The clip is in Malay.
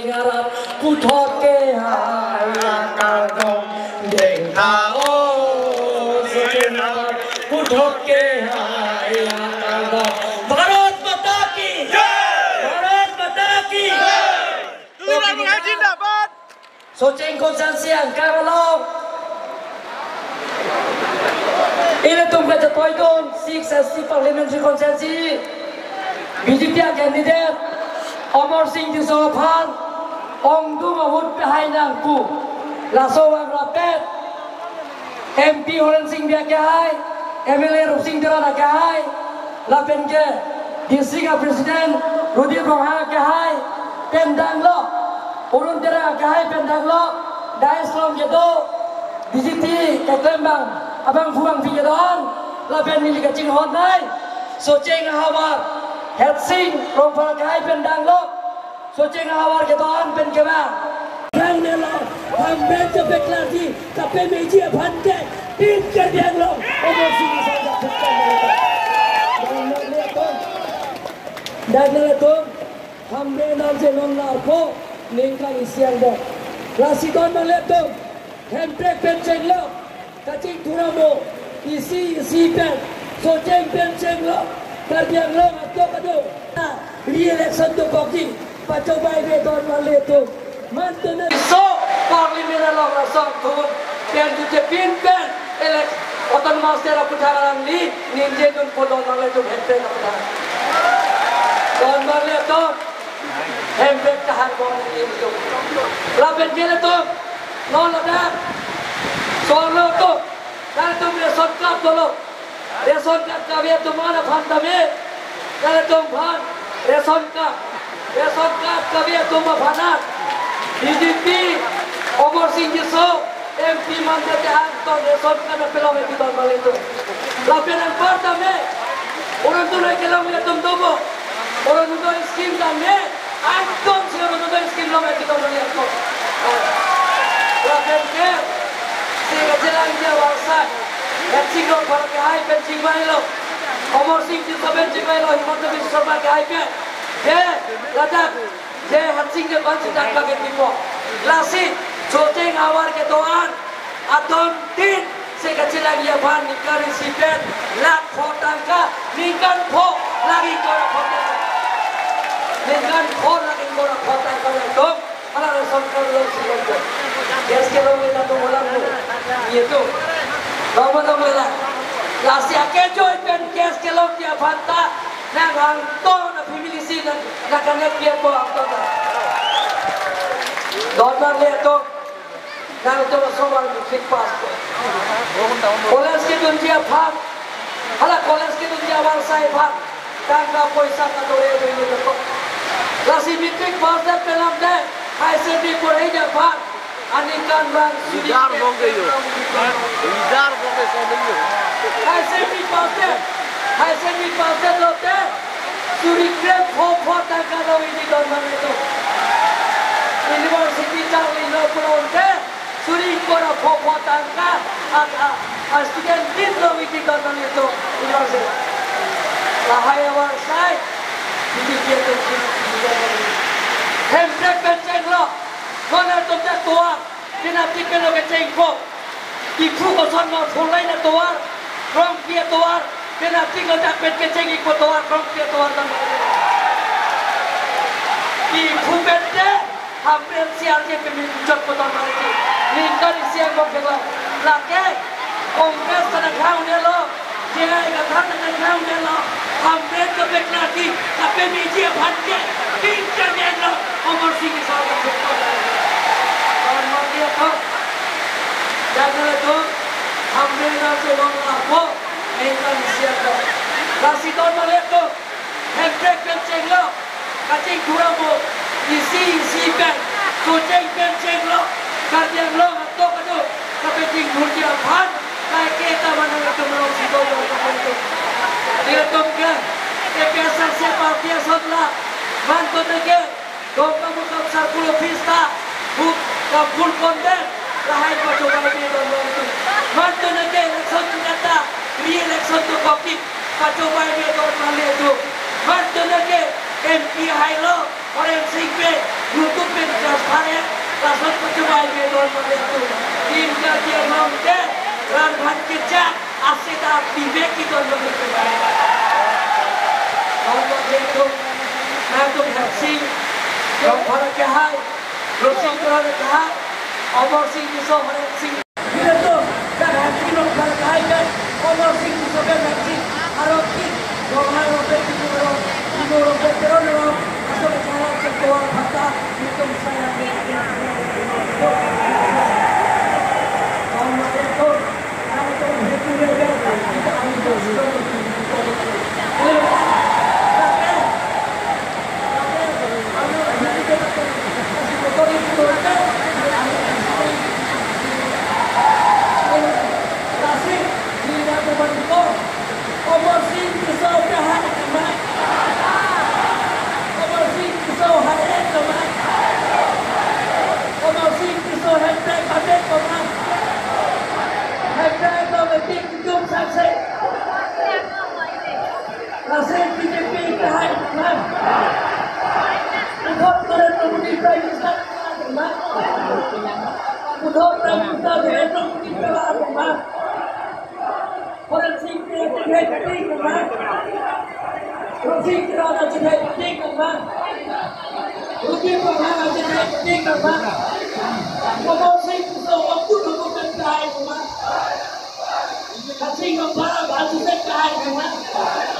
sing arep putoke akal dong deng tao sing arep putoke akal dong Bharat Mata ki jai Bharat Mata ki jai Tuhan mengaji dapat Soceng konsensian Karalong ini tumpah jatuh itu six parliamentary consensus BJP candidate Amar Singh Disophan Ong Du Mahut Pehai Nangku Laso Wang Rapet MP Horan Singh Biakahai MLA Rup Singh Dirana Kahai Lapen ke District President Rudi Roha Kahai Pendang Lo Urun Dirana Kahai Pendang Lo Dais Lom Jedo BJP Keklembang Abang Fuang Fiyadon Lapen Mili Kacing Honai Soceng Hawar Helsing Rompal Kahai Pendang Lo Soceng Hawar Keton Pen Kema Yang Nelo Hamben Cepek Lati Tapi Meji Abhante Tin Kedang Lo Omor Sini Saja Bukan Dan Neleton Hamben Namse Non Narko Ningkang Isian Bo Rasidon Maleton Hemprek Penceng Lo Kacing Turamo Isi Pen Soceng Penceng Lo Kardiang Lo Atau Kado Re-election to Koki Pacobai Beton Maleton Mantan So Parlimen Lo Rasong Tuhun Pen Jute Pin Pen Elek Otonomas Daerah Putaran Li Ninja Dun Podon Maleton Hemprek Putaran Don Maleton Hemprek Tahan Bong Ini Lapen Kele Tu Non Ladak Solo Tu Kalau tu Reson Club Dolo Reson Club Kami Tu Mana Phantame Kalau tu Phan Reson Club Kami Tu Maphanat BJP Amar Singh Jiso MP Manda Jahan Tu Reson Club Pelom Itu Don Maleton Lapen Ang Phantame Orang tu Lagi Kelom Itu Dobo Orang tu Skim Dame Anton Si Orang tu Skim Lom Itu Don Maleton Lapen Ke Sehingga jelang dia warsa Pencing lo para kahai pencing mai lo Amar Singh Jiso pencing mai lo Himanta Biswa Sarma kahai pe Je ladak Je hancing je bancing tak lagi pipo Lasi Soceng awar ke doan Aton tin Sehingga jelang dia bahan nikari sipen Lak khotangka Nikan po Lagi kora khotangka Nikan po lagi kora khotangka Dong Ala reson kalau silong ko Yes ke lo kita tu ulang mo Itu Lama tu ulang Lasi ake joy pen yes ke lo dia banta Nang angto na pimilisi na Nakanet dia po angto na Don man leto Nang ito masawal ni fit pass ko Koles ke dun dia bhat Hala koles ke dun dia warsai bhat Tangga poisa ka dore doi ni ko Lasi mitrik pass na pelam de Kaise di pore dia bhat Anikan bang Idar bonge yo. Idar bonge sobiyo. Kaise mi passe lote Suri krep ho tangka lo ini don maleto University Charlie lo pronte Suri kora ho tangka student din lo ini don maleto University Lahaya warsai Ini dia tu Hemprek penceng lo Mana tu tak tua Kena tipe lo kenceng ko Ibu kosan mau fulai na tua Rong kia tua Kena tipe tak pet kenceng ikut tua Rong kia tua Ibu pente Hampir siang je pemimpin kotor maliki Lingkar siang kau kela Laki Kongres tanah kau ni lo Jangan ingat tanah kau ni lo Hampir kebek lagi Tapi biji abhante Tinggal ni lo Amar Singh Disophan Don Maleton Jangan itu Hampir nasi orang lapo Engkau siap lo Nasi Don Maleton Hemprek penceng lo Kacing kuramo Isi pen Soceng penceng lo Kardiang lo Atau kado Kapeting Murti Abhan Kaya kita mana itu melong si Don Maleton Dia tunggu Kebiasaan siapa biasa lah Mantu nege Dom kamu kapsar pulau pista Buk kapul konten Lahai kau coba lebih Don Maleton Mantu nege election kata Re-election tu kopi Kau coba lebih Don Maleton Mantu nege MP Hailo Orang Singpe YouTube Tuhan membantu. Hingga dia mampu berangkat kerja asyik bibek itu membantu. Tuhan membantu. Nanti hasil yang para kehai, rosing para kehai, omor sing bisa hasil. Bila tu kan hasil yang para kehai kan, omor sing bisa kan hasil. Haroki, orang orang itu orang veteran orang asal cara ketua kata itu saya. Kalau itu, kalau itu betul betul kita ambil Kasih kau barang, kasih saya